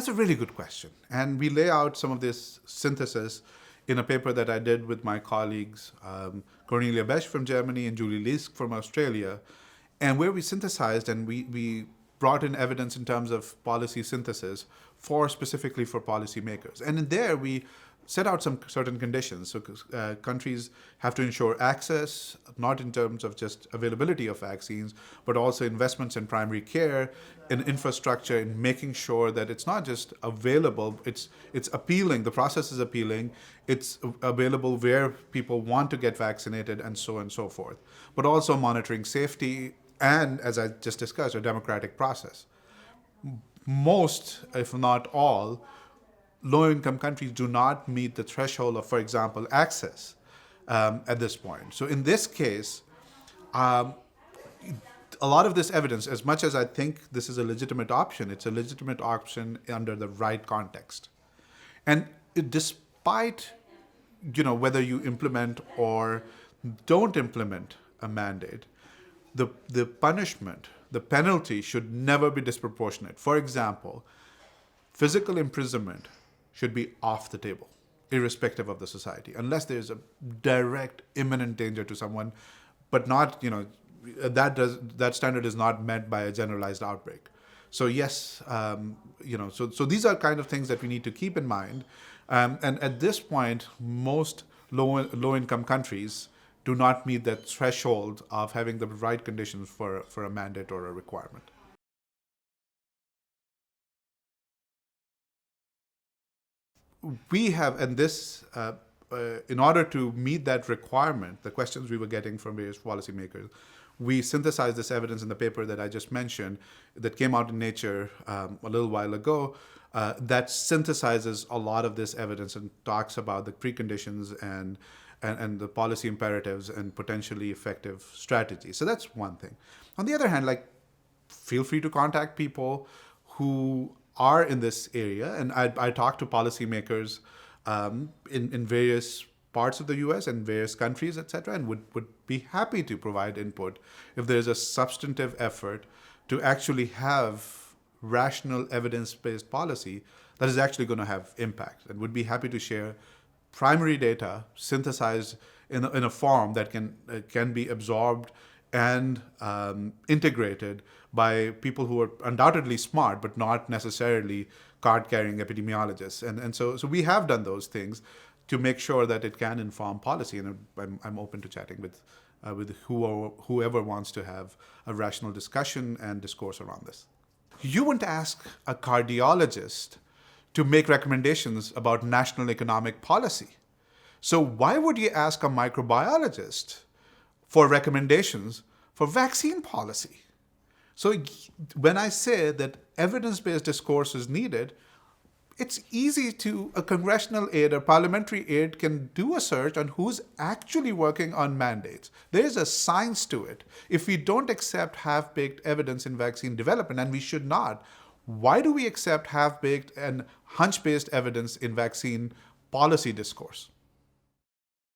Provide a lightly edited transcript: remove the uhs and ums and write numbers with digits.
That's a really good question. And we lay out some of this synthesis in a paper that I did with my colleagues, Cornelia Betsch from Germany and Julie Leask from Australia, and where we synthesized and we brought in evidence in terms of policy synthesis specifically for policymakers. And in there, we set out some certain conditions. So countries have to ensure access, not in terms of just availability of vaccines, but also investments in primary care, in infrastructure, in making sure that it's not just available, it's appealing, the process is appealing, it's available where people want to get vaccinated, and so on and so forth. But also monitoring safety and, as I just discussed, a democratic process. Most, if not all, low-income countries do not meet the threshold of, for example, access at this point. So in this case, a lot of this evidence, as much as I think this is a legitimate option, it's a legitimate option under the right context. And despite, whether you implement or don't implement a mandate, the punishment, the penalty should never be disproportionate. For example, physical imprisonment should be off the table, irrespective of the society, unless there's a direct, imminent danger to someone, but not, that standard is not met by a generalized outbreak. So yes, so these are kind of things that we need to keep in mind. And at this point, most low-income countries do not meet that threshold of having the right conditions for a mandate or a requirement. We have, and this, in order to meet that requirement, the questions we were getting from various policymakers, we synthesized this evidence in the paper that I just mentioned that came out in Nature a little while ago, that synthesizes a lot of this evidence and talks about the preconditions and the policy imperatives and potentially effective strategies. So that's one thing. On the other hand, feel free to contact people who are in this area. And I talk to policymakers in various parts of the US and various countries, et cetera, and would be happy to provide input if there's a substantive effort to actually have rational evidence-based policy that is actually going to have impact, and would be happy to share primary data synthesized in a form that can be absorbed and integrated by people who are undoubtedly smart, but not necessarily card-carrying epidemiologists. And so we have done those things to make sure that it can inform policy. And I'm open to chatting with whoever wants to have a rational discussion and discourse around this. You wouldn't ask a cardiologist to make recommendations about national economic policy. So why would you ask a microbiologist for recommendations for vaccine policy? So when I say that evidence-based discourse is needed, it's easy a congressional aide or parliamentary aide can do a search on who's actually working on mandates. There is a science to it. If we don't accept half-baked evidence in vaccine development, and we should not, why do we accept half-baked and hunch-based evidence in vaccine policy discourse?